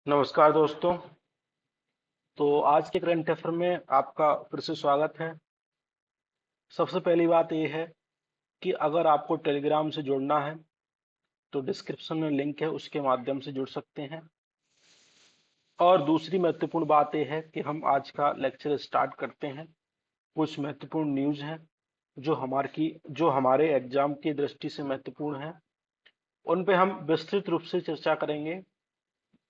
नमस्कार दोस्तों। तो आज के करंट अफेयर में आपका फिर से स्वागत है। सबसे पहली बात यह है कि अगर आपको टेलीग्राम से जुड़ना है तो डिस्क्रिप्शन में लिंक है, उसके माध्यम से जुड़ सकते हैं। और दूसरी महत्वपूर्ण बात यह है कि हम आज का लेक्चर स्टार्ट करते हैं। कुछ महत्वपूर्ण न्यूज़ हैं जो हमारे एग्जाम की दृष्टि से महत्वपूर्ण है, उन पे हम विस्तृत रूप से चर्चा करेंगे।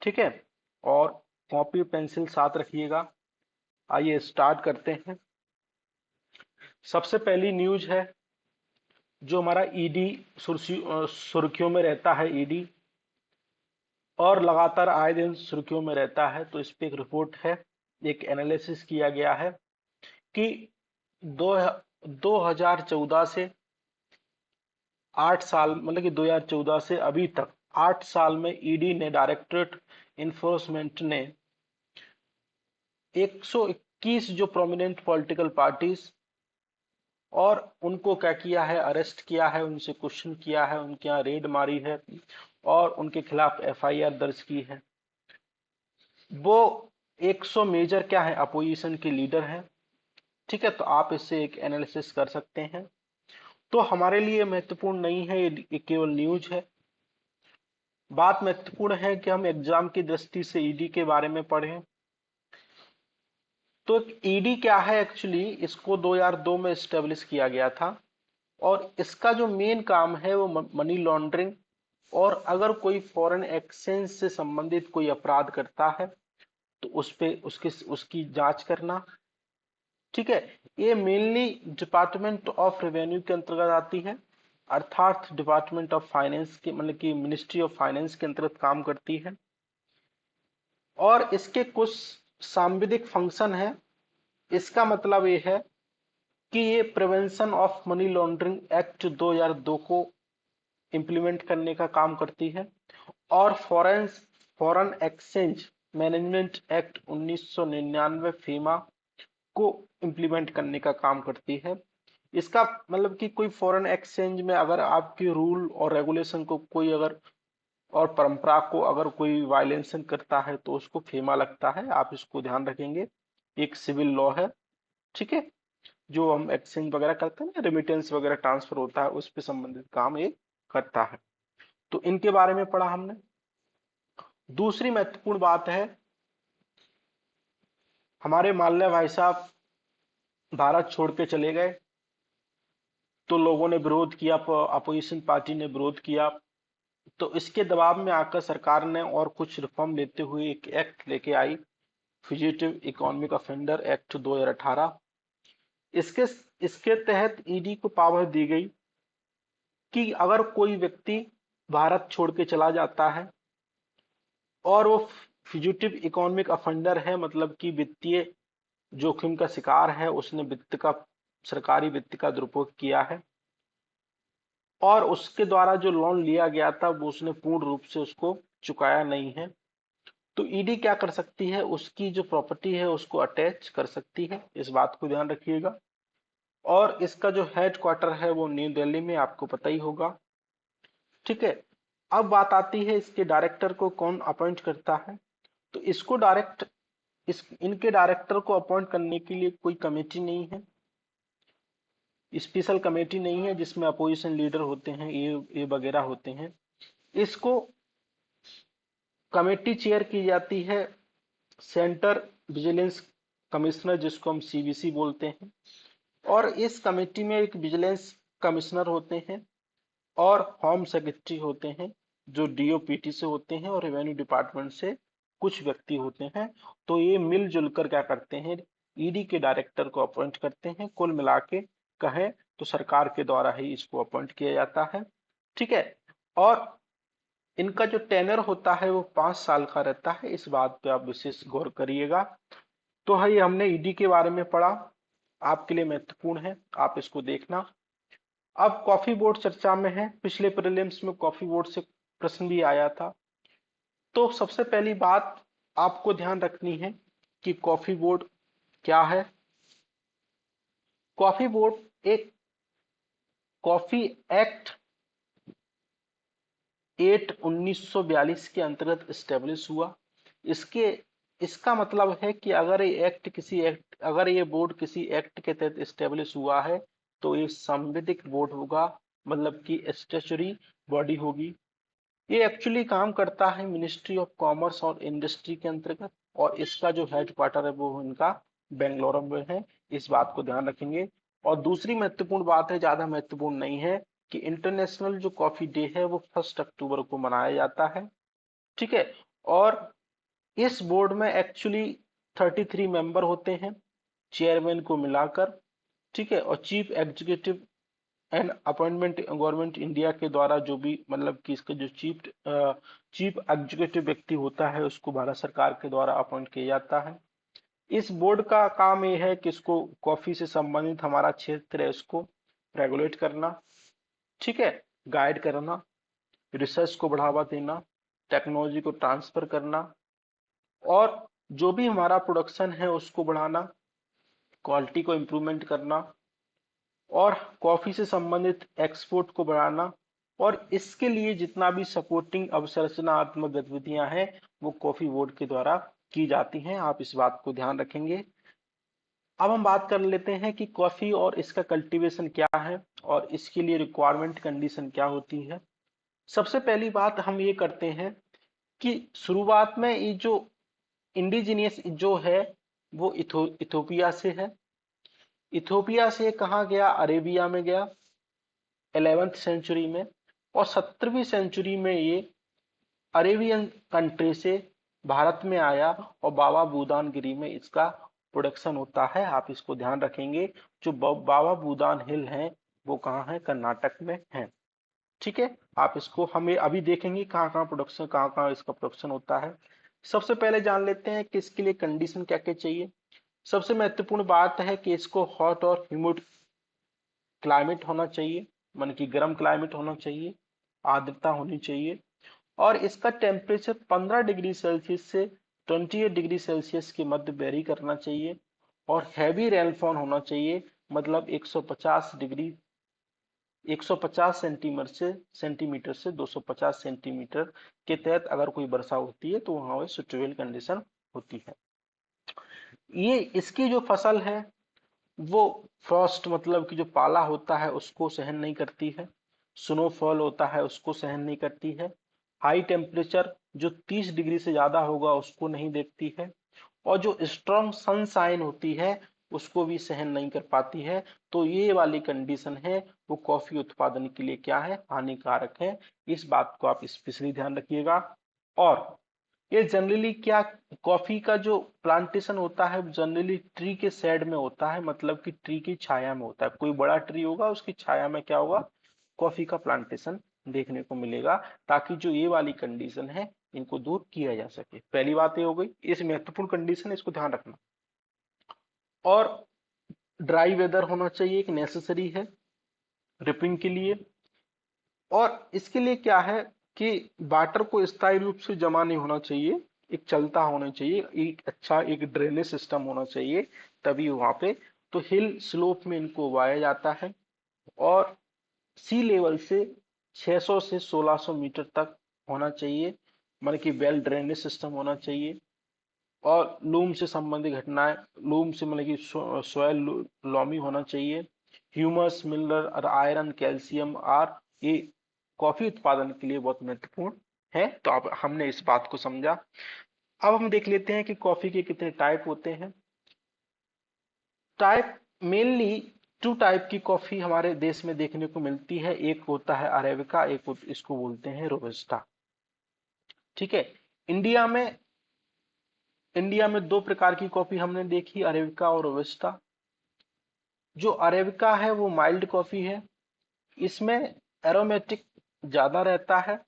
ठीक है। और कॉपी पेंसिल साथ रखिएगा। आइए स्टार्ट करते हैं। सबसे पहली न्यूज है, जो हमारा ईडी सुर्खियों में रहता है। ईडी और लगातार आए दिन सुर्खियों में रहता है, तो इस पे एक रिपोर्ट है, एक एनालिसिस किया गया है कि दो 2014 से 8 साल, मतलब कि 2014 से अभी तक 8 साल में ईडी ने, डायरेक्टरेट इन्फोर्समेंट ने 121 जो प्रोमिनेंट पॉलिटिकल पार्टीज और उनको क्या किया है, अरेस्ट किया है, उनसे क्वेश्चन किया है, उनके यहाँ रेड मारी है और उनके खिलाफ एफआईआर दर्ज की है। वो 100 मेजर क्या है, अपोजिशन के लीडर हैं। ठीक है, तो आप इससे एक एनालिसिस कर सकते हैं। तो हमारे लिए महत्वपूर्ण नहीं है, ये केवल न्यूज है। बात महत्वपूर्ण है कि हम एग्जाम की दृष्टि से ईडी के बारे में पढ़ें। तो ईडी क्या है एक्चुअली, इसको 2002 में स्टेब्लिश किया गया था और इसका जो मेन काम है वो मनी लॉन्ड्रिंग और अगर कोई फॉरेन एक्सचेंज से संबंधित कोई अपराध करता है तो उस पे उसकी जांच करना। ठीक है। ये मेनली डिपार्टमेंट ऑफ रेवेन्यू के अंतर्गत आती है, अर्थात डिपार्टमेंट ऑफ फाइनेंस के, मतलब कि मिनिस्ट्री ऑफ फाइनेंस के अंतर्गत काम करती है। और इसके कुछ सांविधिक फंक्शन है। इसका मतलब ये है कि ये prevention of money laundering act 2002 को इंप्लीमेंट करने का काम करती है और फॉरेन एक्सचेंज मैनेजमेंट एक्ट 1999 फीमा को इंप्लीमेंट करने का काम करती है। इसका मतलब कि कोई फॉरेन एक्सचेंज में अगर आपके रूल और रेगुलेशन को कोई अगर और परंपरा को अगर कोई वायलेशन करता है तो उसको फीमा लगता है। आप इसको ध्यान रखेंगे, एक सिविल लॉ है। ठीक है। जो हम एक्सचेंज वगैरह करते हैं ना, रेमिटेंस वगैरह ट्रांसफर होता है, उस पे संबंधित काम ये करता है। तो इनके बारे में पढ़ा हमने। दूसरी महत्वपूर्ण बात है, हमारे माल्या भाई साहब भारत छोड़ के चले गए तो लोगों ने विरोध किया, अपोजिशन पार्टी ने विरोध किया। तो इसके दबाव में आकर सरकार ने और कुछ रिफॉर्म लेते हुए एक एक्ट लेके आई, फ्यूजिटिव इकोनॉमिक ऑफेंडर एक्ट 2018। इसके इसके तहत ईडी को पावर दी गई कि अगर कोई व्यक्ति भारत छोड़ के चला जाता है और वो फ्यूजिटिव इकोनॉमिक ऑफेंडर है, मतलब कि वित्तीय जोखिम का शिकार है, उसने सरकारी वित्त का दुरुपयोग किया है और उसके द्वारा जो लोन लिया गया था वो उसने पूर्ण रूप से उसको चुकाया नहीं है, तो ईडी क्या कर सकती है, उसकी जो प्रॉपर्टी है उसको अटैच कर सकती है। इस बात को ध्यान रखिएगा। और इसका जो हेड क्वार्टर है वो न्यू दिल्ली में, आपको पता ही होगा। ठीक है। अब बात आती है इसके डायरेक्टर को कौन अपॉइंट करता है। तो इसको डायरेक्ट इस इनके डायरेक्टर को अपॉइंट करने के लिए कोई कमेटी नहीं है, स्पेशल कमेटी नहीं है जिसमें अपोजिशन लीडर होते हैं, ये वगैरह होते हैं। इसको कमेटी चेयर की जाती है सेंटर विजिलेंस कमिश्नर, जिसको हम सीवीसी बोलते हैं। और इस कमेटी में एक विजिलेंस कमिश्नर होते हैं और होम सेक्रेटरी होते हैं, जो डीओपीटी से होते हैं, और रेवेन्यू डिपार्टमेंट से कुछ व्यक्ति होते हैं। तो ये मिलजुल कर क्या करते हैं, ईडी के डायरेक्टर को अपॉइंट करते हैं। कुल मिला के कहें तो सरकार के द्वारा ही इसको अपॉइंट किया जाता है। ठीक है। और इनका जो टेनर होता है वो 5 साल का रहता है। इस बात पे आप विशेष गौर करिएगा। तो है, ये हमने ईडी के बारे में पढ़ा, आपके लिए महत्वपूर्ण है, आप इसको देखना। अब कॉफी बोर्ड चर्चा में है, पिछले प्रीलिम्स में कॉफी बोर्ड से प्रश्न भी आया था। तो सबसे पहली बात आपको ध्यान रखनी है कि कॉफी बोर्ड क्या है। कॉफी बोर्ड एक कॉफी एक्ट 8 1942 के अंतर्गत स्टेब्लिश हुआ। इसके इसका मतलब है कि अगर ये बोर्ड किसी एक्ट के तहत इस्टेब्लिश हुआ है तो ये संवैधानिक बोर्ड होगा, मतलब कि स्टैट्यूटरी बॉडी होगी। ये एक्चुअली काम करता है मिनिस्ट्री ऑफ कॉमर्स और इंडस्ट्री के अंतर्गत, और इसका जो हेड क्वार्टर है वो इनका बेंगलोर में है। इस बात को ध्यान रखेंगे। और दूसरी महत्वपूर्ण बात है, ज्यादा महत्वपूर्ण नहीं है, कि इंटरनेशनल जो कॉफी डे है वो 1 अक्टूबर को मनाया जाता है। ठीक है। और इस बोर्ड में एक्चुअली 33 मेंबर होते हैं, चेयरमैन को मिलाकर। ठीक है। और chief executive and appointment government India के द्वारा, जो भी मतलब कि इसका जो चीफ एग्जीक्यूटिव व्यक्ति होता है उसको भारत सरकार के द्वारा अपॉइंट किया जाता है। इस बोर्ड का काम ये है कि इसको कॉफी से संबंधित हमारा क्षेत्र है उसको रेगुलेट करना। ठीक है। गाइड करना, रिसर्च को बढ़ावा देना, टेक्नोलॉजी को ट्रांसफर करना, और जो भी हमारा प्रोडक्शन है उसको बढ़ाना, क्वालिटी को इम्प्रूवमेंट करना, और कॉफी से संबंधित एक्सपोर्ट को बढ़ाना। और इसके लिए जितना भी सपोर्टिंग अवसंरचनात्मक गतिविधियां हैं वो कॉफी बोर्ड के द्वारा की जाती हैं। आप इस बात को ध्यान रखेंगे। अब हम बात कर लेते हैं कि कॉफी और इसका कल्टीवेशन क्या है और इसके लिए रिक्वायरमेंट कंडीशन क्या होती है। सबसे पहली बात हम ये करते हैं कि शुरुआत में ये जो इंडिजीनियस जो है वो इथोपिया से है। इथोपिया से कहाँ गया? अरेबिया में गया 11वीं सेंचुरी में। और 17वीं सेंचुरी में ये अरेबियन कंट्री से भारत में आया और बाबा बूदानगिरी में इसका प्रोडक्शन होता है। आप इसको ध्यान रखेंगे। जो बाबा बूदान हिल है वो कहाँ है? कर्नाटक में है। ठीक है। आप इसको हमें अभी देखेंगे कहाँ कहाँ इसका प्रोडक्शन होता है। सबसे पहले जान लेते हैं कि इसके लिए कंडीशन क्या क्या चाहिए। सबसे महत्वपूर्ण बात है कि इसको हॉट और ह्यूमिड क्लाइमेट होना चाहिए, मन की गर्म क्लाइमेट होना चाहिए, आर्द्रता होनी चाहिए, और इसका टेम्परेचर 15 डिग्री सेल्सियस से 28 डिग्री सेल्सियस के मध्य वेरी करना चाहिए, और हैवी रेनफॉल होना चाहिए, मतलब 150 सेंटीमीटर से 250 सेंटीमीटर के तहत अगर कोई वर्षा होती है तो वहां सुटेबल कंडीशन होती है। ये इसकी जो फसल है वो फ्रॉस्ट मतलब कि जो पाला होता है उसको सहन नहीं करती है, स्नोफॉल होता है उसको सहन नहीं करती है, हाई टेम्परेचर जो 30 डिग्री से ज्यादा होगा उसको नहीं देखती है, और जो स्ट्रॉन्ग सनशाइन होती है उसको भी सहन नहीं कर पाती है। तो ये वाली कंडीशन है वो कॉफी उत्पादन के लिए क्या है? हानिकारक है। इस बात को आप स्पेशली ध्यान रखिएगा। और ये जनरली क्या, कॉफी का जो प्लांटेशन होता है जनरली ट्री के शेड में होता है, मतलब कि ट्री की छाया में होता है। कोई बड़ा ट्री होगा उसकी छाया में क्या होगा? कॉफी का प्लांटेशन देखने को मिलेगा, ताकि जो ये वाली कंडीशन है इनको दूर किया जा सके। पहली बात ये हो गई, इस महत्वपूर्ण कंडीशन इसको ध्यान रखना। और ड्राई वेदर होना चाहिए, एक नेसेसरी है रिपिंग के लिए। और इसके लिए क्या है कि वाटर को स्थायी रूप से जमा नहीं होना चाहिए, एक चलता होना चाहिए, एक अच्छा एक ड्रेनेज सिस्टम होना चाहिए, तभी वहां पे। तो हिल स्लोप में इनको उगाया जाता है, और सी लेवल से 600 से 1600 मीटर तक होना चाहिए, मतलब कि वेल ड्रेनेज सिस्टम होना चाहिए। और लूम से संबंधित घटनाएं, लूम से मतलब कि सॉयल लॉमी होना चाहिए। ह्यूमस मिनरल और आयरन कैल्शियम आर ये कॉफी उत्पादन के लिए बहुत महत्वपूर्ण है। तो अब हमने इस बात को समझा। अब हम देख लेते हैं कि कॉफी के कितने टाइप होते हैं। टाइप मेनली 2 टाइप की कॉफी हमारे देश में देखने को मिलती है। एक होता है अरेबिका, इसको बोलते हैं रोबस्टा। ठीक है। इंडिया में इंडिया में 2 प्रकार की कॉफी हमने देखी, अरेबिका और रोबस्टा। जो अरेबिका है वो माइल्ड कॉफी है, इसमें एरोमेटिक ज्यादा रहता है,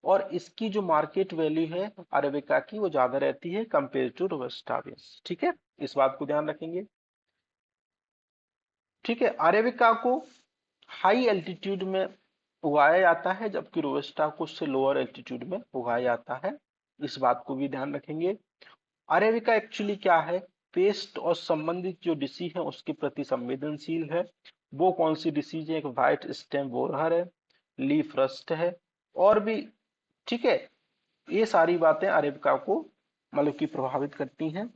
और इसकी जो मार्केट वैल्यू है अरेबिका की वो ज्यादा रहती है कंपेयर टू रोबस्टा बेस। ठीक है। इस बात को ध्यान रखेंगे। ठीक है। अरेबिका को हाई एल्टीट्यूड में उगाया जाता है, जबकि रोबस्टा को उससे लोअर एल्टीट्यूड में उगाया जाता है। इस बात को भी ध्यान रखेंगे। अरेबिका एक्चुअली क्या है? पेस्ट और संबंधित जो डिसीज है उसके प्रति संवेदनशील है। वो कौन सी डिसीज है? एक व्हाइट स्टेम बोरहर है, लीफ रस्ट है, और भी। ठीक है। ये सारी बातें अरेबिका को मतलब कि प्रभावित करती हैं।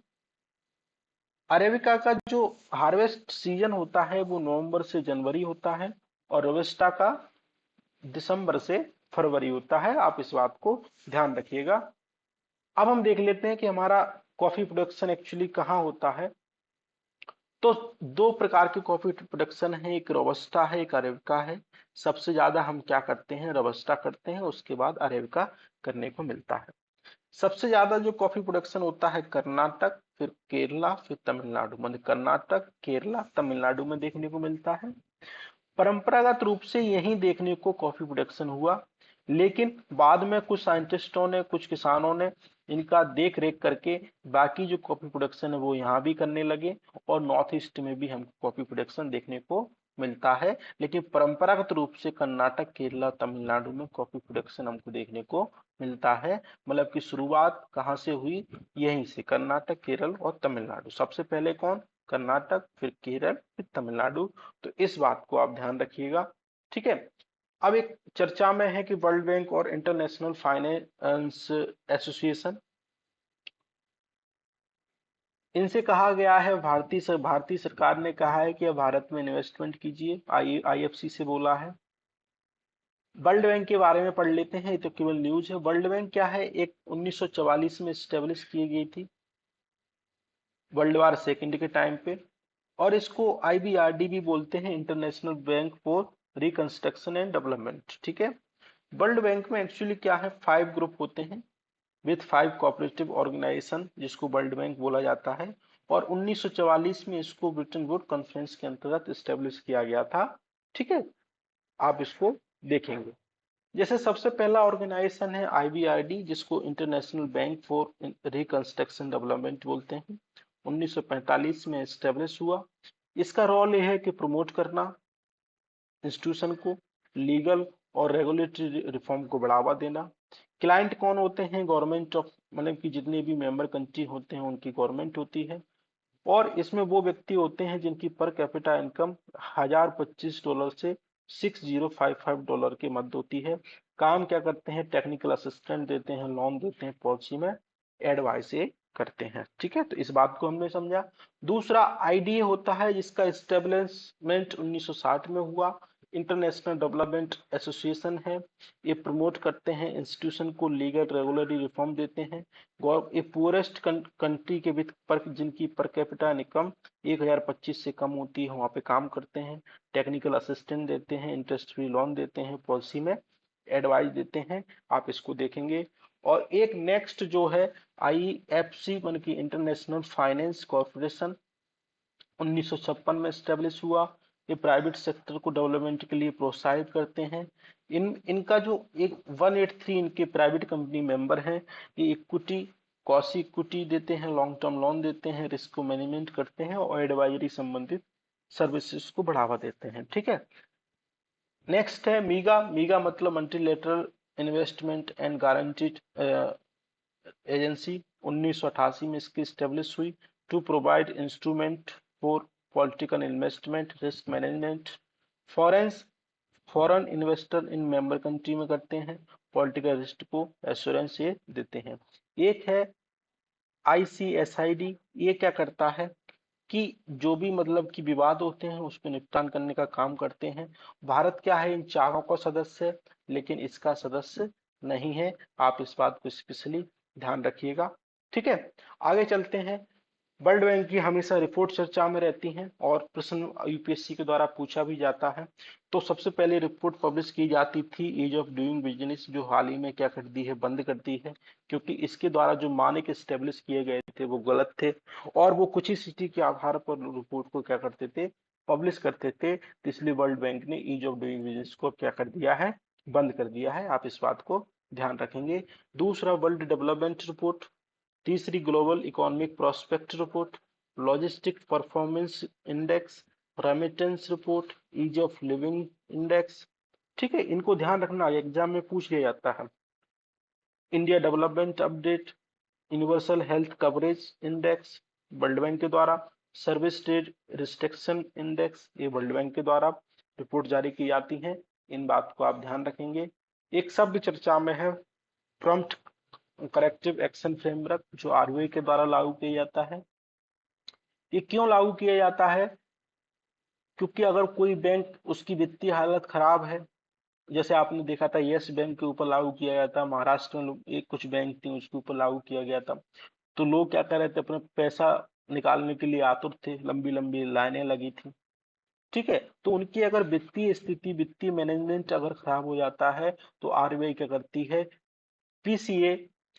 अरेबिका का जो हार्वेस्ट सीजन होता है वो नवंबर से जनवरी होता है, और रोबस्टा का दिसंबर से फरवरी होता है। आप इस बात को ध्यान रखिएगा। अब हम देख लेते हैं कि हमारा कॉफी प्रोडक्शन एक्चुअली कहाँ होता है। तो दो प्रकार की कॉफी प्रोडक्शन है, एक रोबस्टा है, एक अरेबिका है। सबसे ज्यादा हम क्या करते हैं, रोबस्टा करते हैं, उसके बाद अरेबिका करने को मिलता है। सबसे ज्यादा जो कॉफी प्रोडक्शन होता है कर्नाटक, फिर केरला, फिर तमिलनाडु, मतलब कर्नाटक, केरला, तमिलनाडु में देखने को मिलता है। परंपरागत रूप से यही देखने को कॉफी प्रोडक्शन हुआ, लेकिन बाद में कुछ साइंटिस्टों ने, कुछ किसानों ने इनका देख रेख करके बाकी जो कॉफी प्रोडक्शन है वो यहाँ भी करने लगे, और नॉर्थ ईस्ट में भी हमको कॉफी प्रोडक्शन देखने को मिलता है। लेकिन परंपरागत रूप से कर्नाटक, केरला, तमिलनाडु में कॉफी प्रोडक्शन हमको देखने को मिलता है। मतलब कि शुरुआत कहाँ से हुई, यहीं से, कर्नाटक, केरल और तमिलनाडु। सबसे पहले कौन, कर्नाटक, फिर केरल, फिर तमिलनाडु। तो इस बात को आप ध्यान रखिएगा। ठीक है। अब एक चर्चा में है कि वर्ल्ड बैंक और इंटरनेशनल फाइनेंस एसोसिएशन, इनसे कहा गया है, भारतीय सरकार ने कहा है कि अब भारत में इन्वेस्टमेंट कीजिए, आईएफसी से बोला है। वर्ल्ड बैंक के बारे में पढ़ लेते हैं, ये तो केवल न्यूज है। वर्ल्ड बैंक क्या है, एक 1944 में स्टेब्लिश की गई थी, वर्ल्ड वार सेकंड के टाइम पे। और इसको आईबीआरडी भी बोलते हैं, international bank for reconstruction and development. ठीक है। वर्ल्ड बैंक में एक्चुअली क्या है, 5 ग्रुप होते हैं विथ 5 कोऑपरेटिव ऑर्गेनाइजेशन, जिसको वर्ल्ड बैंक बोला जाता है। और 1944 में इसको ब्रिटेन वुड कॉन्फ्रेंस के अंतर्गत स्टेब्लिश किया गया था। ठीक है। आप इसको देखेंगे। जैसे सबसे पहला ऑर्गेनाइजेशन है आईबीआरडी, जिसको international bank for reconstruction development बोलते हैं। 1945 में एस्टेब्लिश हुआ। इसका रोल यह है कि प्रमोट करना इंस्टीट्यूशन को, लीगल और रेगुलेटरी रिफॉर्म को बढ़ावा देना। क्लाइंट कौन होते हैं, गवर्नमेंट ऑफ, मतलब कि जितने भी मेंबर कंट्री होते हैं उनकी गवर्नमेंट होती है। और इसमें वो व्यक्ति होते हैं जिनकी पर कैपिटा इनकम $1025 से $6055 के मध्य होती है। काम क्या करते हैं, टेक्निकल असिस्टेंट देते हैं, लोन देते हैं, पॉलिसी में एडवाइस ये करते हैं। ठीक है। तो इस बात को हमने समझा। दूसरा आईडीए होता है, जिसका एस्टेब्लिशमेंट 1960 में हुआ। इंटरनेशनल डेवलपमेंट एसोसिएशन है। ये प्रमोट करते हैं इंस्टीट्यूशन को, लीगल रेगुलरी रिफॉर्म देते हैं। ये पुअरेस्ट कंट्री के वित्त पर, जिनकी पर कैपिटा इनकम 1025 से कम होती है, वहां पे काम करते हैं। टेक्निकल असिस्टेंट देते हैं, इंटरेस्ट फ्री लोन देते हैं, पॉलिसी में एडवाइस देते हैं। आप इसको देखेंगे। और एक नेक्स्ट जो है आईएफसी, मतलब की इंटरनेशनल फाइनेंस कॉर्पोरेशन, 1956 में स्टेब्लिश हुआ। ये प्राइवेट सेक्टर को डेवलपमेंट के लिए प्रोत्साहित करते हैं। इनका जो एक 183 इनके प्राइवेट कंपनी मेंबर हैं, ये इक्विटी, कॉसी इक्विटी देते हैं, लॉन्ग टर्म लोन देते हैं, रिस्क को मैनेजमेंट करते हैं, और एडवाइजरी संबंधित सर्विसेज को बढ़ावा देते हैं। ठीक है। नेक्स्ट है मीगा। मीगा मतलब multilateral investment and guaranteed agency, 1988 में इसकी स्टेब्लिश हुई, to provide instrument for political investment, risk management. Foreign foreign investor in member country में करते हैं, पॉलिटिकल रिस्क को एश्योरेंस ये देते हैं। एक है आईसीएसआईडी, ये क्या करता है कि जो भी मतलब कि विवाद होते हैं उसको निपटान करने का काम करते हैं। भारत क्या है, इन चारों का सदस्य है, लेकिन इसका सदस्य नहीं है। आप इस बात को स्पेशली ध्यान रखिएगा। ठीक है। आगे चलते हैं। वर्ल्ड बैंक की हमेशा रिपोर्ट चर्चा में रहती हैं, और प्रश्न यूपीएससी के द्वारा पूछा भी जाता है। तो सबसे पहले रिपोर्ट पब्लिश की जाती थी ईज ऑफ डूइंग बिजनेस, जो हाल ही में क्या कर दी है, बंद कर दी है, क्योंकि इसके द्वारा जो मानक स्टेब्लिश किए गए थे वो गलत थे, और वो कुछ ही सिटी के आधार पर रिपोर्ट को क्या करते थे, पब्लिश करते थे। तो इसलिए वर्ल्ड बैंक ने ईज ऑफ डूइंग बिजनेस को क्या कर दिया है, बंद कर दिया है। आप इस बात को ध्यान रखेंगे। दूसरा वर्ल्ड डेवलपमेंट रिपोर्ट। तीसरी global economic prospect report, logistic performance index, remittance report, ease of living index. ठीक है। इनको ध्यान रखना, एग्जाम में पूछ लिया जाता है। India development update, universal health coverage index, world bank के द्वारा। सर्विस ट्रेड रिस्ट्रिक्शन इंडेक्स, ये वर्ल्ड बैंक के द्वारा रिपोर्ट जारी की जाती है। इन बात को आप ध्यान रखेंगे। एक शब्द चर्चा में है, प्रॉम्प्ट करेक्टिव एक्शन फ्रेमवर्क जो आरबीआई के द्वारा लागू किया जाता है। ये क्यों लागू किया जाता है? क्योंकि अगर कोई बैंक उसकी वित्तीय हालत खराब है, जैसे आपने देखा था यस बैंक के ऊपर लागू किया गया था, महाराष्ट्र में एक कुछ बैंक थी उसके ऊपर लागू किया गया था, तो लोग क्या कर रहे थे, अपने पैसा निकालने के लिए आतुर थे, लंबी लंबी लाइनें लगी थी। ठीक है, तो उनकी अगर वित्तीय स्थिति, वित्तीय मैनेजमेंट अगर खराब हो जाता है, तो आरबीआई क्या करती है, पीसीए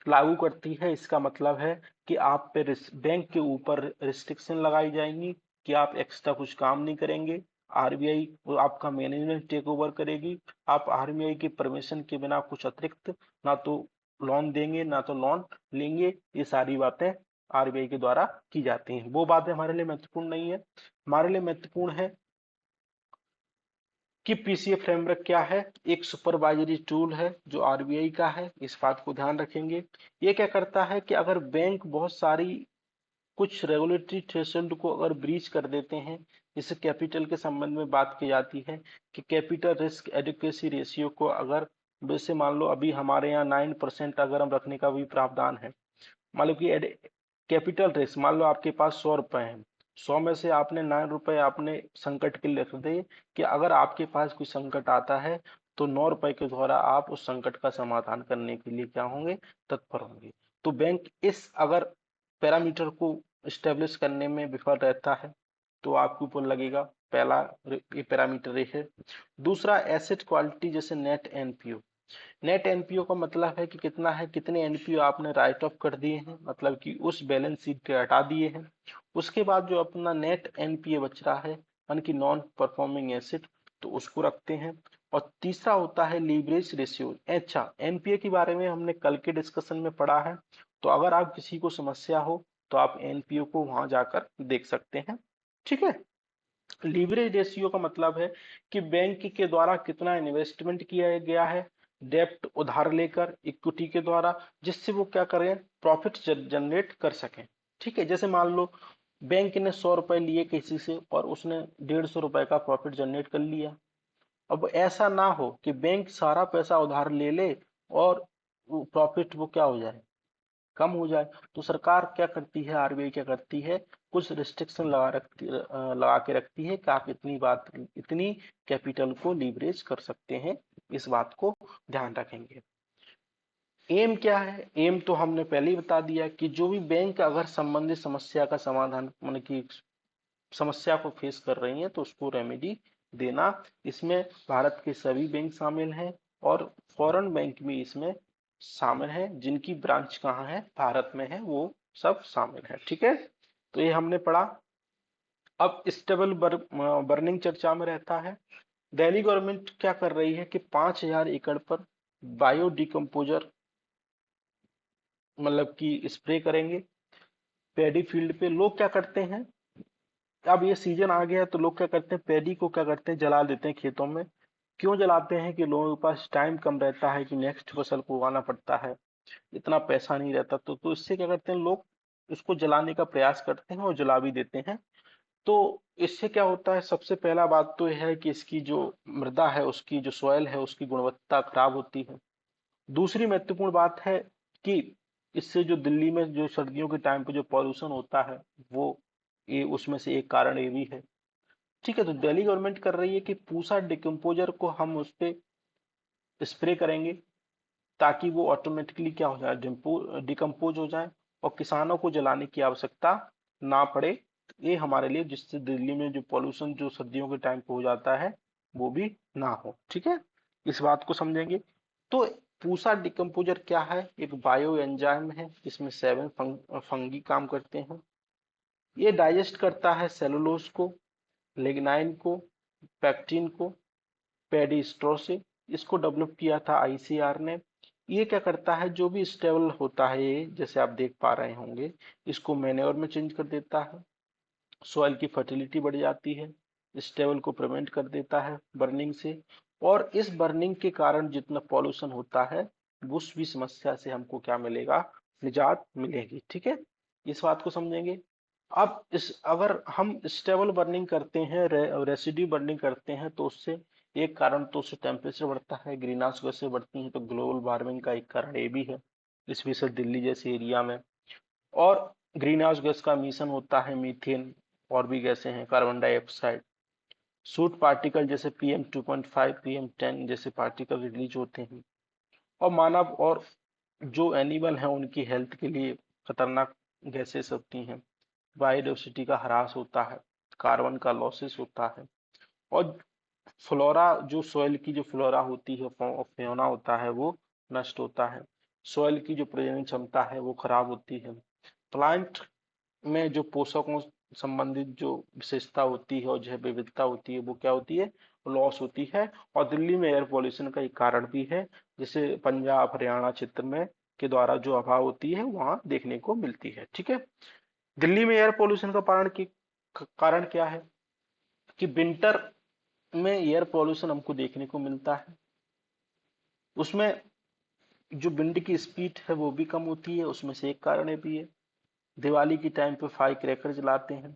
लागू करती है। इसका मतलब है कि आप पे बैंक के ऊपर रिस्ट्रिक्शन लगाई जाएंगी कि आप एक्स्ट्रा कुछ काम नहीं करेंगे। आरबीआई वो आपका मैनेजमेंट टेक ओवर करेगी। आप आरबीआई की परमिशन के बिना कुछ अतिरिक्त ना तो लोन देंगे ना तो लोन लेंगे। ये सारी बातें आरबीआई के द्वारा की जाती हैं। वो बातें हमारे लिए महत्वपूर्ण नहीं है। हमारे लिए महत्वपूर्ण है कि पीसीए फ्रेमवर्क क्या है। एक सुपरवाइजरी टूल है जो आरबीआई का है, इस बात को ध्यान रखेंगे। ये क्या करता है कि अगर बैंक बहुत सारी कुछ रेगुलेटरी थ्रेशोल्ड को अगर ब्रीच कर देते हैं, जैसे कैपिटल के संबंध में बात की जाती है कि कैपिटल रिस्क एडिक्वेसी रेशियो को अगर, वैसे मान लो अभी हमारे यहाँ 9% अगर हम रखने का भी प्रावधान है, मान लो कि कैपिटल रिस्क, मान लो आपके पास 100 रुपए हैं, 100 में से आपने 9 रुपए आपने संकट के लिए रख दे, कि अगर आपके पास कोई संकट आता है तो 9 रुपए के द्वारा आप उस संकट का समाधान करने के लिए क्या होंगे, तत्पर होंगे। तो बैंक इस अगर पैरामीटर को स्टेब्लिश करने में विफल रहता है तो आपके ऊपर लगेगा। पहला ये पैरामीटर ये है। दूसरा एसेट क्वालिटी, जैसे नेट एनपीओ। नेट एनपीओ का मतलब है कि कितना है, कितने एनपीओ आपने राइट ऑफ कर दिए हैं, मतलब कि उस बैलेंस शीट पे हटा दिए हैं। उसके बाद जो अपना नेट एनपीए बच रहा है, यानी कि नॉन परफॉर्मिंग एसेट, तो उसको रखते हैं। और तीसरा होता है लीवरेज रेशियो। अच्छा, एनपीए के बारे में हमने कल के डिस्कशन में पढ़ा है, तो अगर आप किसी को समस्या हो तो आप एनपीओ को वहां जाकर देख सकते हैं। ठीक है। लीवरेज रेशियो का मतलब है कि बैंक के द्वारा कितना इन्वेस्टमेंट किया गया है, डेप्ट उधार लेकर इक्विटी के द्वारा, जिससे वो क्या करें, प्रॉफिट जनरेट कर सकें। ठीक है, जैसे मान लो बैंक ने 100 रुपए लिए किसी से और उसने 150 रुपए का प्रॉफिट जनरेट कर लिया। अब ऐसा ना हो कि बैंक सारा पैसा उधार ले ले और प्रॉफिट वो क्या हो जाए, कम हो जाए। तो सरकार क्या करती है, आरबीआई क्या करती है, कुछ रिस्ट्रिक्शन लगा के रखती है कि आप इतनी बात, इतनी कैपिटल को लीवरेज कर सकते हैं। इस बात को ध्यान रखेंगे। एम क्या है, एम तो हमने पहले ही बता दिया कि जो भी बैंक अगर संबंधित समस्या का समाधान, मतलब कि समस्या को फेस कर रही हैं, तो उसको रेमेडी देना। इसमें भारत के सभी बैंक शामिल हैं और फॉरेन बैंक भी इसमें शामिल है, जिनकी ब्रांच कहाँ है, भारत में है, वो सब शामिल है। ठीक है, तो ये हमने पढ़ा। अब स्टेबल बर्निंग चर्चा में रहता है। दिल्ली गवर्नमेंट क्या कर रही है कि 5,000 एकड़ पर बायो डिकम्पोजर, मतलब कि स्प्रे करेंगे पैडी फील्ड पे। लोग क्या करते हैं, अब ये सीजन आ गया है तो लोग क्या करते हैं, पैडी को क्या करते हैं, जला देते हैं खेतों में। क्यों जलाते हैं, कि लोगों के पास टाइम कम रहता है, कि नेक्स्ट फसल को उगाना पड़ता है, इतना पैसा नहीं रहता, तो इससे क्या करते हैं लोग, उसको जलाने का प्रयास करते हैं और जला भी देते हैं। तो इससे क्या होता है, सबसे पहला बात तो यह है कि इसकी जो मृदा है, उसकी जो सॉइल है, उसकी गुणवत्ता खराब होती है। दूसरी महत्वपूर्ण बात है कि इससे जो दिल्ली में जो सर्दियों के टाइम पे जो पॉल्यूशन होता है, वो ये उसमें से एक कारण ये भी है। ठीक है, तो दिल्ली गवर्नमेंट कर रही है कि पूसा डिकम्पोजर को हम उस पे स्प्रे करेंगे, ताकि वो ऑटोमेटिकली क्या हो जाए, डिकम्पोज हो जाए और किसानों को जलाने की आवश्यकता ना पड़े। ये हमारे लिए, जिससे दिल्ली में जो पॉल्यूशन जो सर्दियों के टाइम पे हो जाता है, वो भी ना हो। ठीक है, इस बात को समझेंगे। तो पूसा डिकम्पोजर क्या है, एक बायो एंजाइम है, इसमें 7 फंगी काम करते हैं। ये डाइजेस्ट करता है सेलुलोज को, लिग्नाइन को, पैक्टिन को, पैडी स्ट्रॉ से। इसको डेवलप किया था आईसीआर ने। ये क्या करता है, जो भी स्टेबल होता है, ये जैसे आप देख पा रहे होंगे, इसको मैन्योर में चेंज कर देता है, सॉइल की फर्टिलिटी बढ़ जाती है, स्टेबल को प्रिवेंट कर देता है बर्निंग से। और इस बर्निंग के कारण जितना पॉल्यूशन होता है, उस भी समस्या से हमको क्या मिलेगा, निजात मिलेगी। ठीक है, इस बात को समझेंगे। अब इस अगर हम स्टेबल बर्निंग करते हैं, रेसिड्यू बर्निंग करते हैं, तो उससे एक कारण तो उससे टेम्परेचर बढ़ता है, ग्रीन हाउस गैसें बढ़ती हैं, तो ग्लोबल वार्मिंग का एक कारण ये भी है। स्पेशल दिल्ली जैसे एरिया में। और ग्रीन हाउस गैस का मिशन होता है मीथेन, और भी गैसें हैं, कार्बन डाइऑक्साइड, सूट पार्टिकल जैसे PM2.5, PM10 जैसे पार्टिकल रिलीज होते हैं। और मानव और जो एनिमल हैं उनकी हेल्थ के लिए खतरनाक गैसेस होती हैं। बायोडाइवर्सिटी का ह्रास होता है, कार्बन का लॉसेस होता है, और फ्लोरा, जो सॉइल की जो फ्लोरा होती है, फ्योना होता है, वो नष्ट होता है। सॉइल की जो प्रजनन क्षमता है वो खराब होती है। प्लांट में जो पोषकों संबंधित जो विशेषता होती है और जैव विविधता होती है वो क्या होती है, लॉस होती है। और दिल्ली में एयर पॉल्यूशन का एक कारण भी है, जैसे पंजाब हरियाणा क्षेत्र में के द्वारा जो हवा होती है वहां देखने को मिलती है। ठीक है। दिल्ली में एयर पॉल्यूशन का कारण क्या है कि विंटर में एयर पॉल्यूशन हमको देखने को मिलता है। उसमें जो विंड की स्पीड है वो भी कम होती है, उसमें से एक कारण ये भी है। दिवाली की टाइम पे फायर क्रैकर जलाते हैं।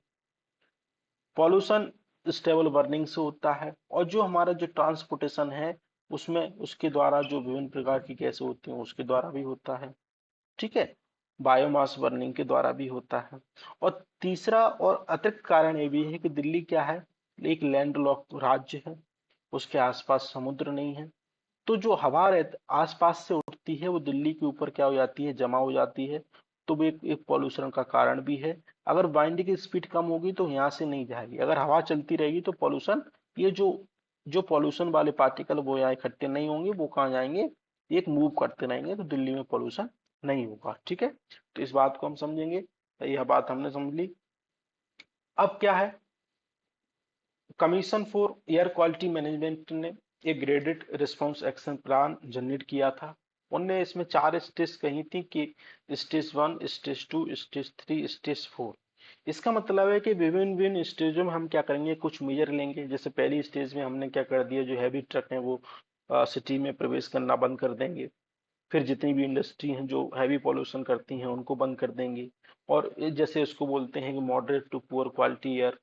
पॉल्यूशन स्टेबल बर्निंग से होता है। और जो हमारा जो ट्रांसपोर्टेशन है उसमें उसके द्वारा जो विभिन्न प्रकार की गैसें होती हैं उसके द्वारा भी होता है। ठीक है। बायोमास बर्निंग के द्वारा भी होता है। और तीसरा और अतिरिक्त कारण ये भी है कि दिल्ली क्या है, एक लैंडलॉक राज्य है, उसके आसपास समुद्र नहीं है। तो जो हवा आसपास से उठती है वो दिल्ली के ऊपर क्या हो जाती है, जमा हो जाती है। तो वो एक पॉल्यूशन का कारण भी है। अगर वाइंड की स्पीड कम होगी तो यहाँ से नहीं जाएगी, अगर हवा चलती रहेगी तो पॉल्यूशन, ये जो जो पॉल्यूशन वाले पार्टिकल वो यहाँ इकट्ठे नहीं होंगे, वो कहाँ जाएंगे, एक मूव करते रहेंगे, तो दिल्ली में पॉल्यूशन नहीं होगा। ठीक है। तो इस बात को हम समझेंगे। यह बात हमने समझ ली। अब क्या है, commission for air quality management ने एक graded response action plan generate किया था। उनने इसमें 4 स्टेज कही थी कि स्टेज 1, स्टेज 2, स्टेज 3, स्टेज 4। इसका मतलब है कि विभिन्न विभिन्न स्टेजों में हम क्या करेंगे, कुछ मेजर लेंगे। जैसे पहली स्टेज में हमने क्या कर दिया, जो हैवी ट्रक है वो सिटी में प्रवेश करना बंद कर देंगे। फिर जितनी भी इंडस्ट्री हैं जो हैवी पॉल्यूशन करती हैं उनको बंद कर देंगे। और जैसे उसको बोलते हैं कि moderate to poor quality air,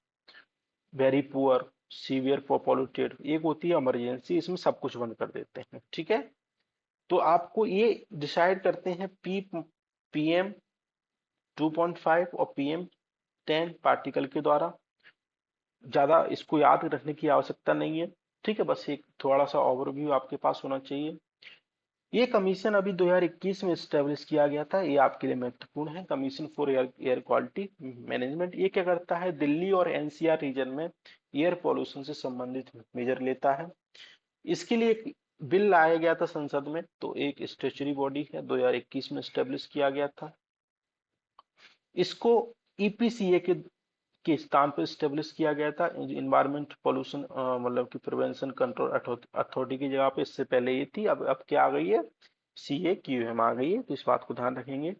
very poor, severe polluted, एक होती है इमरजेंसी, इसमें सब कुछ बंद कर देते हैं। ठीक है। तो आपको ये डिसाइड करते हैं PM2.5 और PM10 पार्टिकल के द्वारा। ज्यादा इसको याद रखने की आवश्यकता नहीं है। ठीक है, बस एक थोड़ा सा ओवरव्यू आपके पास होना चाहिए। ये कमीशन अभी 2021 में स्टेब्लिश किया गया था, ये आपके लिए महत्वपूर्ण है। Commission for air quality management, ये क्या करता है, दिल्ली और एनसीआर रीजन में एयर पॉल्यूशन से संबंधित मेजर लेता है। इसके लिए एक बिल लाया गया था संसद में, तो एक स्टेचुरी बॉडी है, 2021 में स्टेब्लिश किया गया था। इसको ईपीसीए के स्थान पर स्टेब्लिश किया गया था, इन्वायरमेंट पॉल्यूशन मतलब कि प्रिवेंशन कंट्रोल अथॉरिटी की जगह पे। इससे पहले ये थी, अब क्या आ गई है, CAQM आ गई है। तो इस बात को ध्यान रखेंगे।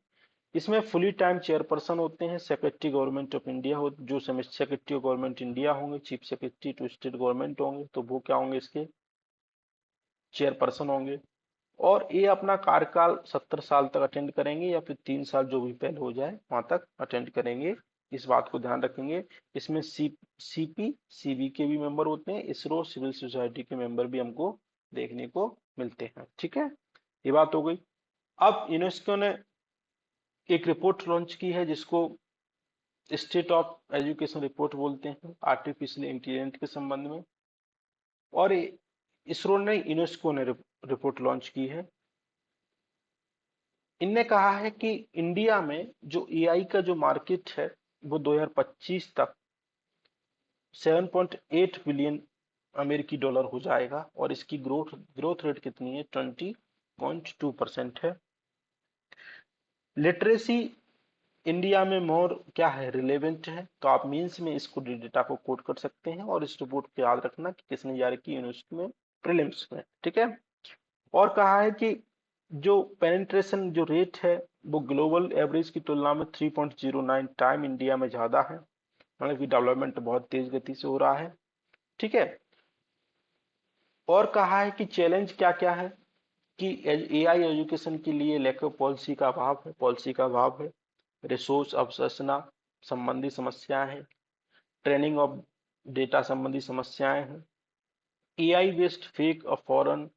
इसमें फुली टाइम चेयरपर्सन होते हैं सेक्रेटरी गवर्नमेंट ऑफ इंडिया, हो जो सेक्रेटरी गवर्नमेंट इंडिया होंगे, chief secretary to state government होंगे, तो वो क्या होंगे, इसके चेयरपर्सन होंगे। और ये अपना कार्यकाल 70 साल तक अटेंड करेंगे, या फिर 3 साल जो भी पहले हो जाए वहां तक अटेंड करेंगे। इस बात को ध्यान रखेंगे। इसमें CP CB के भी मेंबर होते हैं, इसरो सिविल सोसाइटी के मेंबर भी हमको देखने को मिलते हैं। ठीक है, ये बात हो गई। अब यूनेस्को ने एक रिपोर्ट लॉन्च की है जिसको स्टेट ऑफ एजुकेशन रिपोर्ट बोलते हैं, आर्टिफिशियल इंटेलिजेंस के संबंध में। और इसरो ने, यूनेस्को ने रिपोर्ट लॉन्च की है। इनने कहा है कि इंडिया में जो एआई का जो मार्केट है वो 2025 तक 7.8 बिलियन अमेरिकी डॉलर हो जाएगा। और इसकी ग्रोथ ग्रोथ रेट कितनी है, 20.2% है। लिटरेसी इंडिया में मोर क्या है, रिलेवेंट है। तो आप मीन्स में इसको डेटा को कोट कर सकते हैं। और इस रिपोर्ट को याद रखना कि किसने जारी की, यूनिवर्सिटी में, प्रीलिम्स में। ठीक है। और कहा है कि जो पेनिट्रेशन जो रेट है वो ग्लोबल एवरेज की तुलना में 3.09 टाइम इंडिया में ज्यादा है, मतलब कि डेवलपमेंट बहुत तेज गति से हो रहा है। ठीक है। और कहा है कि चैलेंज क्या क्या है, कि एआई एजुकेशन के लिए लैक ऑफ पॉलिसी का अभाव है, रिसोर्स अवसंरचना संबंधी समस्याएं हैं, ट्रेनिंग ऑफ डेटा संबंधी समस्याएं हैं, एआई बेस्ड फेक और फॉरन,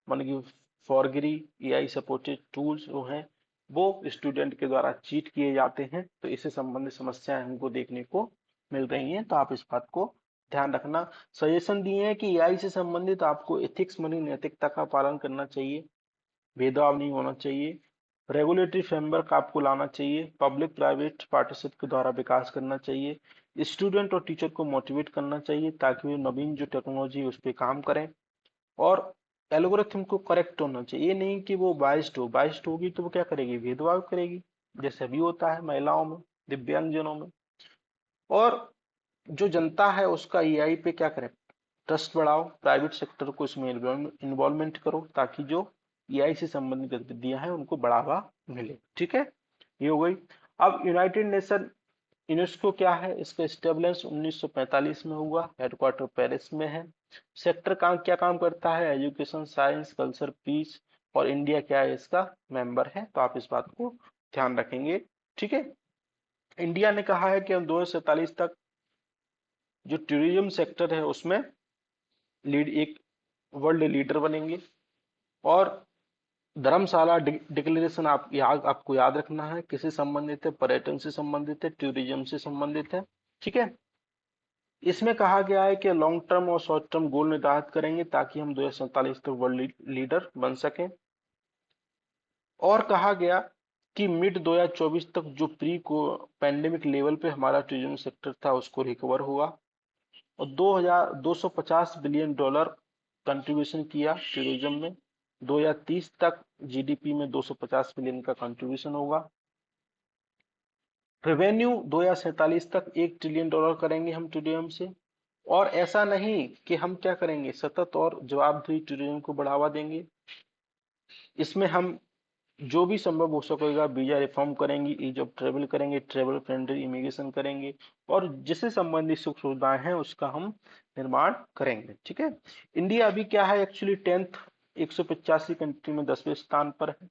मान की फॉरगरी एआई सपोर्टेड टूल्स जो हैं वो स्टूडेंट के द्वारा चीट किए जाते हैं। तो इससे संबंधित समस्याएं हमको देखने को मिल रही हैं, तो आप इस बात को ध्यान रखना। सजेशन दिए हैं कि एआई से संबंधित आपको एथिक्स मनी नैतिकता का पालन करना चाहिए, भेदभाव नहीं होना चाहिए, रेगुलेटरी फ्रेमवर्क आपको लाना चाहिए, पब्लिक प्राइवेट पार्टनरशिप के द्वारा विकास करना चाहिए, स्टूडेंट और टीचर को मोटिवेट करना चाहिए ताकि वो नवीन जो टेक्नोलॉजी है उस पर काम करें, और एल्गोरिथम को करेक्ट होना चाहिए। ये नहीं कि वो बाइस्ड हो, बाइस्ड होगी तो वो क्या करेगी, भेदभाव करेगी, जैसे अभी होता है महिलाओं में, दिव्यांगजनों में। और जो जनता है उसका एआई पे क्या करे, ट्रस्ट बढ़ाओ, प्राइवेट सेक्टर को इसमें इन्वॉल्वमेंट करो ताकि जो एआई से संबंधित गतिविधियां हैं उनको बढ़ावा मिले। ठीक है, ये हो गई। अब यूनाइटेड नेशन यूनेस्को क्या है, इसका एस्टेब्लिश 1945 में हुआ, हेडक्वार्टर पेरिस में है। सेक्टर क्या काम करता है, एजुकेशन, साइंस, कल्चर, पीस, और इंडिया क्या है, इसका मेंबर है। तो आप इस बात को ध्यान रखेंगे। ठीक है, इंडिया ने कहा है कि हम 2047 तक जो टूरिज्म सेक्टर है उसमें एक वर्ल्ड लीडर बनेंगे। और धर्मशाला डिक्लेरेशन आपको याद रखना है, किससे संबंधित है, पर्यटन से संबंधित है, टूरिज्म से संबंधित है। ठीक है, इसमें कहा गया है कि लॉन्ग टर्म और शॉर्ट टर्म गोल निर्धारित करेंगे ताकि हम 2047 तक वर्ल्ड लीडर बन सकें। और कहा गया कि मिड 2024 तक जो प्री को पैंडेमिक लेवल पे हमारा टूरिज्म सेक्टर था उसको रिकवर हुआ, और 250 बिलियन डॉलर कंट्रीब्यूशन किया टूरिज्म में। 2030 तक जीडीपी में 250 बिलियन का कंट्रीब्यूशन होगा। रेवेन्यू 2047 तक $1 ट्रिलियन करेंगे हम टूरिज्म से। और ऐसा नहीं कि हम क्या करेंगे, सतत और जवाबदेही टूरिज्म को बढ़ावा देंगे। इसमें हम जो भी संभव हो सकेगा वीजा रिफॉर्म करेंगे, ईज ऑफ ट्रेवल करेंगे, ट्रेवल फ्रेंडली इमिग्रेशन करेंगे, और जिससे संबंधित सुख सुविधाएं हैं उसका हम निर्माण करेंगे। ठीक है, इंडिया अभी क्या है, एक्चुअली 10th 185 कंट्री में 10वें स्थान पर है।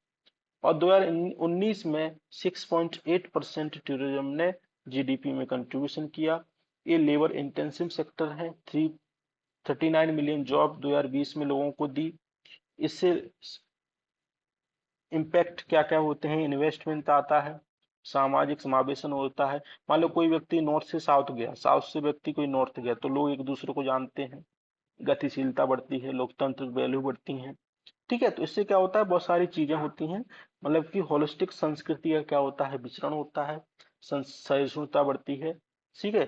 और 2019 में 6.8% टूरिज्म ने जीडीपी में कंट्रीब्यूशन किया। ये लेबर इंटेंसिव सेक्टर है, 39 मिलियन जॉब 2020 में लोगों को दी। इससे इम्पैक्ट क्या क्या होते हैं, इन्वेस्टमेंट आता है, सामाजिक समावेशन होता है। मान लो कोई व्यक्ति नॉर्थ से साउथ गया, साउथ से व्यक्ति कोई नॉर्थ गया, तो लोग एक दूसरे को जानते हैं, गतिशीलता बढ़ती है, लोकतंत्र वैल्यू बढ़ती है। ठीक है, तो इससे क्या होता है, बहुत सारी चीजें होती हैं, मतलब कि होलिस्टिक संस्कृति का क्या होता है, विचरण होता है, सहिष्णुता बढ़ती है। ठीक है,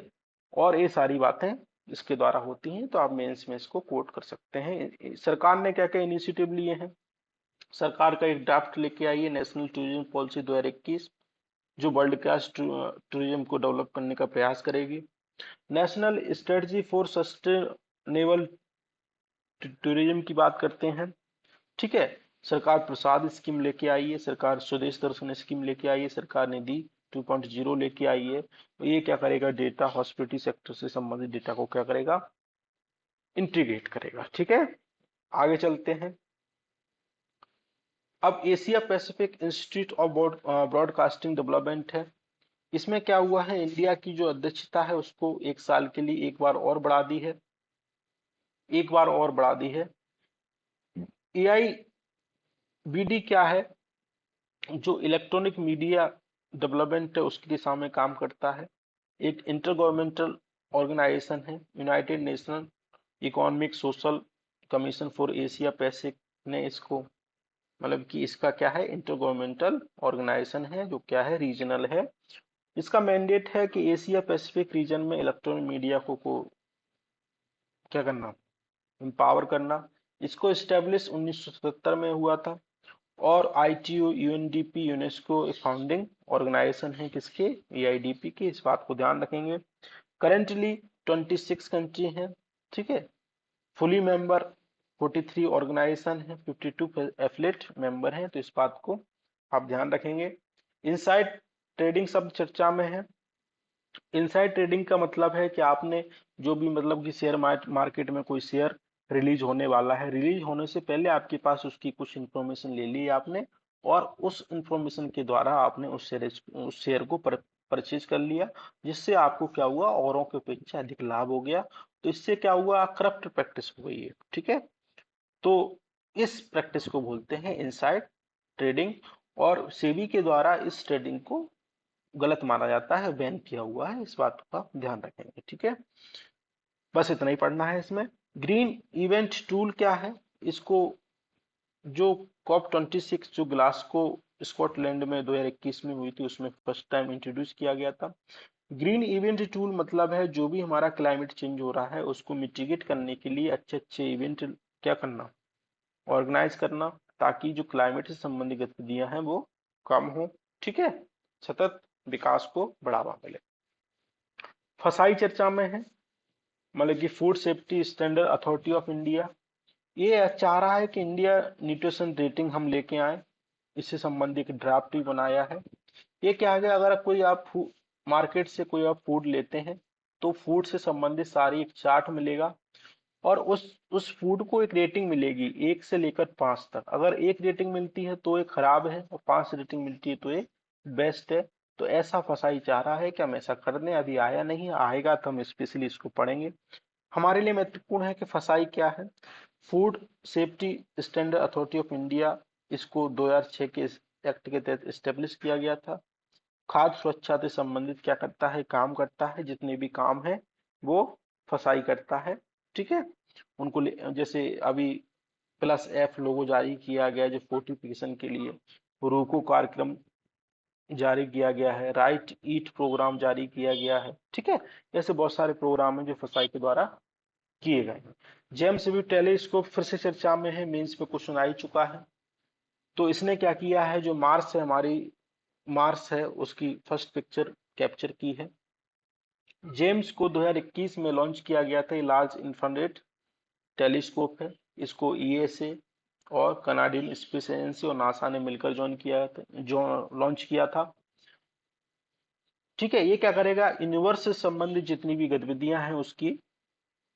और ये सारी बातें इसके द्वारा होती हैं। तो आप मेंस में इसको कोट कर सकते हैं। सरकार ने क्या क्या इनिशिएटिव लिए हैं, सरकार का एक ड्राफ्ट लेके आई है, नेशनल टूरिज्म पॉलिसी 2021, जो वर्ल्ड क्लास टूरिज्म को डेवलप करने का प्रयास करेगी। National strategy for sustainable tourism की बात करते हैं। ठीक है, सरकार प्रसाद स्कीम लेके आई है, सरकार स्वदेश दर्शन स्कीम लेके आई है, सरकार निधि 2.0 लेके आई है। तो ये क्या करेगा, डेटा हॉस्पिटलिटी सेक्टर से संबंधित डेटा को क्या करेगा, इंटीग्रेट करेगा। ठीक है, आगे चलते हैं। अब Asia Pacific institute of broadcasting development है। इसमें क्या हुआ है, इंडिया की जो अध्यक्षता है उसको 1 साल के लिए एक बार और बढ़ा दी है, एक बार और बढ़ा दी है। एआई बीडी क्या है, जो इलेक्ट्रॉनिक मीडिया डेवलपमेंट है उसकी दिशा में काम करता है। एक इंटर गवर्नमेंटल ऑर्गेनाइजेशन है, United nation economic social commission for Asia Pacific ने इसको, मतलब कि इसका क्या है, इंटर गवर्नमेंटल ऑर्गेनाइजेशन है जो क्या है, रीजनल है। इसका मैंडेट है कि एशिया पैसिफिक रीजन में इलेक्ट्रॉनिक मीडिया को क्या करना, एम्पावर करना। इसको एस्टेब्लिश 1977 में हुआ था। और आईटीयू यूएनडीपी यूनेस्को एक फाउंडिंग ऑर्गेनाइजेशन है किसके, एआईडीपी के, इस बात को ध्यान रखेंगे। करेंटली 26 कंट्री हैं। ठीक है, फुली मेंबर 43 ऑर्गेनाइजेशन है, 52 एफिलेट मेंबर हैं, तो इस बात को आप ध्यान रखेंगे। इनसाइड ट्रेडिंग शब्द चर्चा में है। इनसाइड ट्रेडिंग का मतलब है कि आपने जो भी, मतलब कि शेयर मार्केट में कोई शेयर रिलीज होने वाला है, रिलीज होने से पहले आपके पास उसकी कुछ इंफॉर्मेशन ले ली आपने, और उस इंफॉर्मेशन के द्वारा आपने उस शेयर को परचेज कर लिया, जिससे आपको क्या हुआ, औरों के अपेक्षा अधिक लाभ हो गया। तो इससे क्या हुआ, करप्ट प्रैक्टिस हो गई है। ठीक है, तो इस प्रैक्टिस को बोलते हैं इनसाइड ट्रेडिंग। और सेबी के द्वारा इस ट्रेडिंग को गलत माना जाता है, बैन किया हुआ है, इस बात का ध्यान रखेंगे। ठीक है, बस इतना ही पढ़ना है इसमें। ग्रीन इवेंट टूल क्या है? इसको जो COP26 जो ग्लासगो स्कॉटलैंड में 2021 में हुई थी उसमें फर्स्ट टाइम इंट्रोड्यूस किया गया था। ग्रीन इवेंट टूल मतलब है जो भी हमारा क्लाइमेट चेंज हो रहा है उसको मिटिगेट करने के लिए अच्छे अच्छे इवेंट क्या करना, ऑर्गेनाइज करना, ताकि जो क्लाइमेट से संबंधित गतिविधियां हैं वो कम हो। ठीक है, सतत विकास को बढ़ावा मिले। फसाई चर्चा में है, मतलब कि food safety standard authority of India ये चाह रहा है कि इंडिया न्यूट्रिशन रेटिंग हम लेके आए, इससे संबंधित एक ड्राफ्ट भी बनाया है। ये क्या है कि अगर कोई आप मार्केट से कोई आप फूड लेते हैं तो फूड से संबंधित सारी एक चार्ट मिलेगा और उस फूड को एक रेटिंग मिलेगी 1 से लेकर 5 तक। अगर 1 रेटिंग मिलती है तो ये खराब है और 5 रेटिंग मिलती है तो ये बेस्ट है। तो ऐसा फसाई चाह रहा है कि हम ऐसा कर दें, अभी आया नहीं, आएगा तो हम स्पेशली इसको पढ़ेंगे। हमारे लिए महत्वपूर्ण है कि फसाई क्या है। Food safety standard authority of India, इसको 2006 के एक्ट के तहत स्टेब्लिश किया गया था। खाद्य सुरक्षा से संबंधित क्या करता है, काम करता है, जितने भी काम है वो फसाई करता है। ठीक है, उनको जैसे अभी +F लोगो जारी किया गया जो फोर्टिफिकेशन के लिए, रोको कार्यक्रम जारी किया गया है, राइट ईट प्रोग्राम जारी किया गया है। ठीक है, ऐसे बहुत सारे प्रोग्राम हैं जो फसाई के द्वारा किए गए हैं। जेम्स वेब टेलीस्कोप फिर से चर्चा में है, मेंस में क्वेश्चन आ ही चुका है। तो इसने क्या किया है, जो मार्स है हमारी, मार्स है उसकी फर्स्ट पिक्चर कैप्चर की है। जेम्स को 2021 में लॉन्च किया गया था, लार्ज इंफ्रारेड टेलीस्कोप है। इसको ईएसए और कनाडियन स्पेस एजेंसी और नासा ने मिलकर जो लॉन्च किया था। ठीक है, ये क्या करेगा, यूनिवर्स से संबंधित जितनी भी गतिविधियां हैं उसकी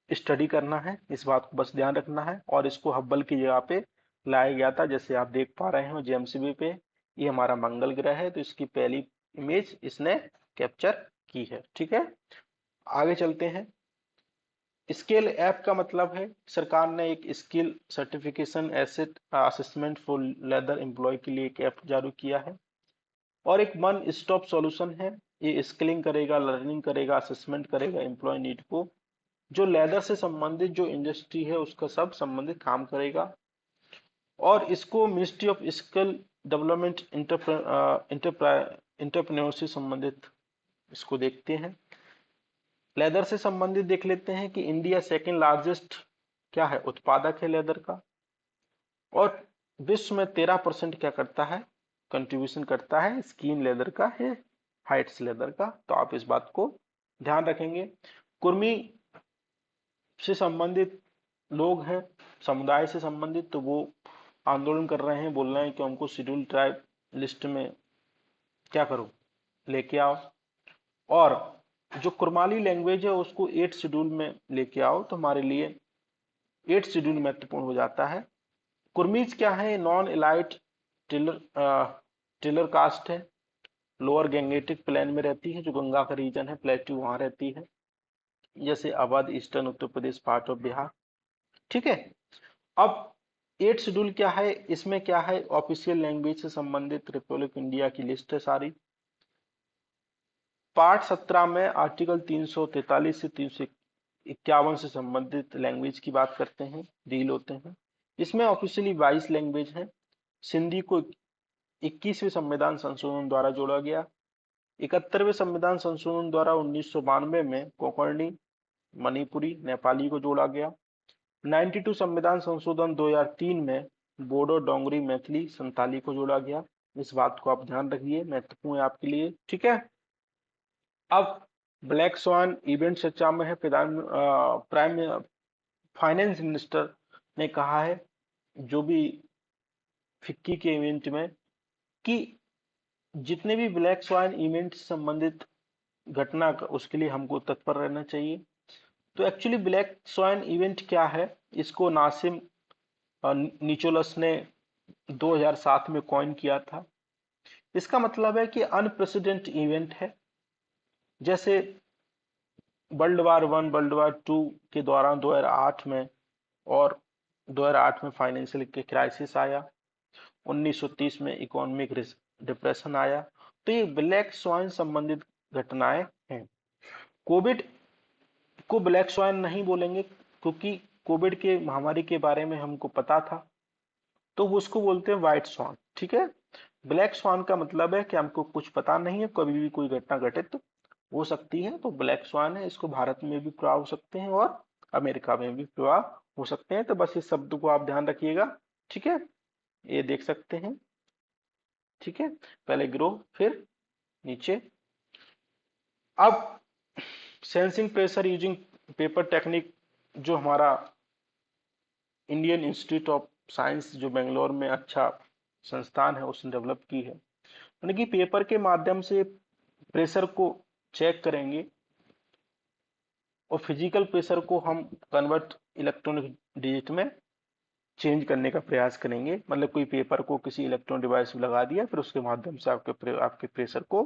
स्टडी करना है, इस बात को बस ध्यान रखना है। और इसको हब्बल की जगह पे लाया गया था, जैसे आप देख पा रहे हो जेम्स वेब पे। ये हमारा मंगल ग्रह है तो इसकी पहली इमेज इसने कैप्चर की है। ठीक है, आगे चलते हैं। स्किल ऐप का मतलब है सरकार ने एक skill certification asset assessment for leather employ के लिए एक ऐप जारी किया है और एक वन स्टॉप सॉल्यूशन है। ये स्किलिंग करेगा, लर्निंग करेगा, असेसमेंट करेगा एम्प्लॉय नीड को, जो लेदर से संबंधित जो इंडस्ट्री है उसका सब संबंधित काम करेगा। और इसको ministry of skill development entrepreneur से संबंधित इसको देखते हैं। लेदर से संबंधित देख लेते हैं कि इंडिया सेकेंड लार्जेस्ट क्या है, उत्पादक है लेदर का। और विश्व में 13% क्या करता है, कंट्रीब्यूशन करता है स्किन लेदर का है, हाइट्स लेदर का। तो आप इस बात को ध्यान रखेंगे। कुर्मी से संबंधित लोग हैं, समुदाय से संबंधित, तो वो आंदोलन कर रहे हैं, बोल रहे हैं कि हमको शेड्यूल ट्राइब लिस्ट में क्या करो, लेके आओ। और जो कुरमाली लैंग्वेज है उसको 8 शेड्यूल में लेके आओ, तो हमारे लिए 8 शेड्यूल महत्वपूर्ण हो जाता है। कुर्मीज क्या है, non elite tiller tiller caste है, लोअर गैंगेटिक प्लेन में रहती है, जो गंगा का रीजन है, प्लेट्यू वहां रहती है, जैसे Awadh, eastern Uttar Pradesh, part of Bihar. ठीक है, अब 8 शेड्यूल क्या है, इसमें क्या है, ऑफिशियल लैंग्वेज से संबंधित रिपब्लिक इंडिया की लिस्ट है सारी। पार्ट 17 में आर्टिकल 343 से 351 से संबंधित लैंग्वेज की बात करते हैं, डील होते हैं। इसमें ऑफिशियली 22 लैंग्वेज हैं। सिंधी को 21वें संविधान संशोधन द्वारा जोड़ा गया। 71वें संविधान संशोधन द्वारा 1992 में कोंकणी, मणिपुरी, नेपाली को जोड़ा गया। 92 संविधान संशोधन 2003 में बोडो, डोंगरी, मैथिली, संताली को जोड़ा गया। इस बात को आप ध्यान रखिए, महत्वपूर्ण है आपके लिए। ठीक है, अब ब्लैक स्वान इवेंट चर्चा में है। प्राइम फाइनेंस मिनिस्टर ने कहा है जो भी फिक्की के इवेंट में कि जितने भी ब्लैक स्वान इवेंट से संबंधित घटना उसके लिए हमको तत्पर रहना चाहिए। तो एक्चुअली ब्लैक स्वान इवेंट क्या है, इसको नासिम निचोलस ने 2007 में कॉइन किया था। इसका मतलब है कि अनप्रेसिडेंट इवेंट है, जैसे वर्ल्ड वार 2 के दौरान 2008 में, और 2008 में फाइनेंशियल क्राइसिस आया, 1930 में इकोनॉमिक डिप्रेशन आया। तो ये ब्लैक स्वाइन संबंधित घटनाएं हैं। कोविड को ब्लैक स्वाइन नहीं बोलेंगे, क्योंकि कोविड के महामारी के बारे में हमको पता था, तो वो उसको बोलते हैं व्हाइट स्वान। ठीक है, ब्लैक स्वान का मतलब है कि हमको कुछ पता नहीं है, कभी भी कोई घटना घटित हो सकती है, तो ब्लैक स्वान है। इसको भारत में भी प्रभाव हो सकते हैं और अमेरिका में भी प्रभाव हो सकते हैं। तो बस इस शब्द को आप ध्यान रखिएगा। ठीक है, ये देख सकते हैं। ठीक है, पहले ग्रो फिर नीचे। अब sensing pressure using paper technique जो हमारा इंडियन इंस्टीट्यूट ऑफ साइंस जो बेंगलोर में अच्छा संस्थान है उसने डेवलप की है, यानी कि पेपर के माध्यम से प्रेशर को चेक करेंगे और फिजिकल प्रेशर को हम कन्वर्ट इलेक्ट्रॉनिक डिजिट में चेंज करने का प्रयास करेंगे। मतलब कोई पेपर को किसी इलेक्ट्रॉनिक डिवाइस में लगा दिया, फिर उसके माध्यम से आपके प्रेशर को,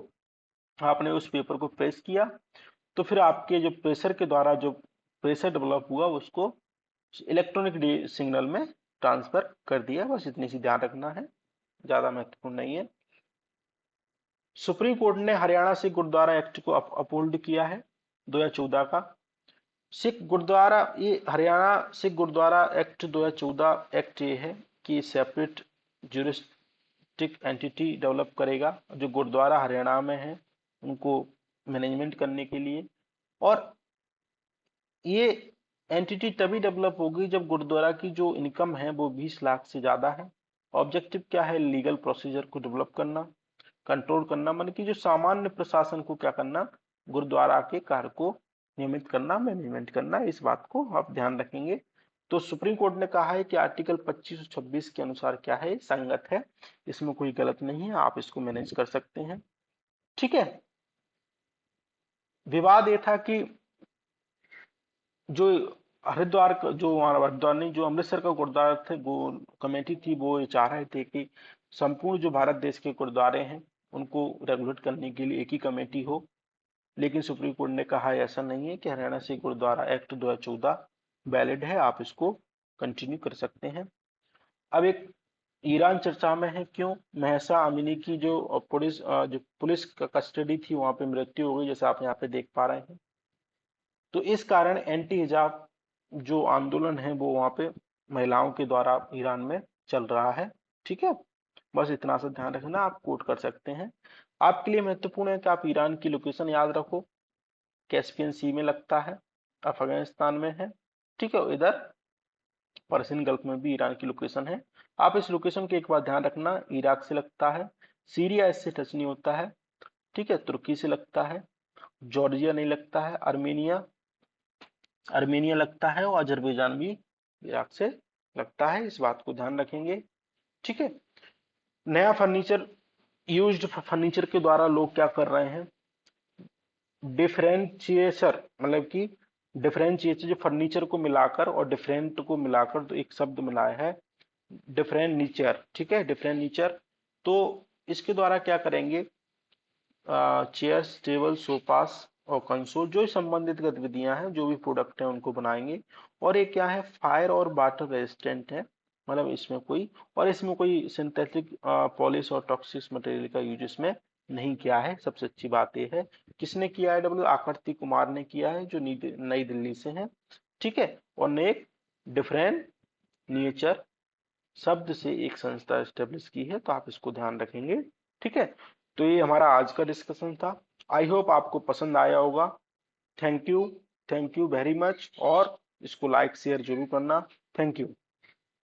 आपने उस पेपर को प्रेस किया, तो फिर आपके जो प्रेशर के द्वारा जो प्रेशर डेवलप हुआ उसको इलेक्ट्रॉनिक सिग्नल में ट्रांसफर कर दिया। बस इतनी सी ध्यान रखना है, ज्यादा महत्वपूर्ण नहीं है। सुप्रीम कोर्ट ने हरियाणा सिख गुरुद्वारा एक्ट को अपहोल्ड किया है 2014 का। सिख गुरुद्वारा, ये हरियाणा सिख गुरुद्वारा एक्ट 2014 एक्ट ये है कि सेपरेट ज्यूरिस्टिक एंटिटी डेवलप करेगा जो गुरुद्वारा हरियाणा में है उनको मैनेजमेंट करने के लिए। और ये एंटिटी तभी डेवलप होगी जब गुरुद्वारा की जो इनकम है वो 20 लाख से ज्यादा है। ऑब्जेक्टिव क्या है? लीगल प्रोसीजर को डेवलप करना, कंट्रोल करना, मतलब कि जो सामान्य प्रशासन को क्या करना, गुरुद्वारा के कार्य को नियमित करना, मैनेजमेंट करना। इस बात को आप ध्यान रखेंगे। तो सुप्रीम कोर्ट ने कहा है कि आर्टिकल 25 और 26 के अनुसार क्या है, संगत है, इसमें कोई गलत नहीं है, आप इसको मैनेज कर सकते हैं। ठीक है, विवाद ये था कि जो हरिद्वार का जो हमारा हरिद्वार नहीं, जो अमृतसर का गुरुद्वारा थे, वो कमेटी थी, वो ये चाह रहे थे कि संपूर्ण जो भारत देश के गुरुद्वारे हैं उनको रेगुलेट करने के लिए एक ही कमेटी हो। लेकिन सुप्रीम कोर्ट ने कहा ऐसा नहीं है, कि हरियाणा से गुरुद्वारा एक्ट 2014 वैलिड है, आप इसको कंटिन्यू कर सकते हैं। अब एक ईरान चर्चा में है, क्यों? महसा अमीनी की जो पुलिस का कस्टडी थी वहां पे मृत्यु हो गई, जैसे आप यहाँ पे देख पा रहे हैं। तो इस कारण एंटी हिजाब जो आंदोलन है वो वहां पे महिलाओं के द्वारा ईरान में चल रहा है। ठीक है, बस इतना सा ध्यान रखना, आप कोट कर सकते हैं। आपके लिए महत्वपूर्ण है कि आप ईरान की लोकेशन याद रखो, कैस्पियन सी में लगता है, अफगानिस्तान में है। ठीक है, इधर पर्शियन गल्फ में भी ईरान की लोकेशन है। आप इस लोकेशन के एक बार ध्यान रखना, इराक से लगता है, सीरिया इससे टच नहीं होता है। ठीक है, तुर्की से लगता है, जॉर्जिया नहीं लगता है, अर्मेनिया अर्मेनिया लगता है, और अजरबैजान भी इराक से लगता है। इस बात को ध्यान रखेंगे। ठीक है, नया फर्नीचर, यूज्ड फर्नीचर के द्वारा लोग क्या कर रहे हैं, डिफरेंशिएशन, मतलब कि डिफरेंशिएशन जो फर्नीचर को मिलाकर और डिफरेंट को मिलाकर तो एक शब्द मिलाया है, डिफरेंट नेचर। ठीक है, डिफरेंट नेचर। तो इसके द्वारा क्या करेंगे, चेयर्स, टेबल, सोफास और कंसोल जो संबंधित गतिविधियां हैं, जो भी प्रोडक्ट हैं उनको बनाएंगे। और ये क्या है, फायर और वाटर रेजिस्टेंट है, मतलब इसमें कोई सिंथेटिक पॉलिश और टॉक्सिक मटेरियल का यूज इसमें नहीं किया है। सबसे अच्छी बात यह है, किसने किया है? डब्ल्यू आकृति कुमार ने किया है, जो नई दिल्ली से है। ठीक है, और ने एक डिफरेंट नेचर शब्द से एक संस्था स्टेब्लिश की है, तो आप इसको ध्यान रखेंगे। ठीक है, तो ये हमारा आज का डिस्कशन था। आई होप आपको पसंद आया होगा। Thank you, thank you very much, और इसको लाइक शेयर जरूर करना। Thank you.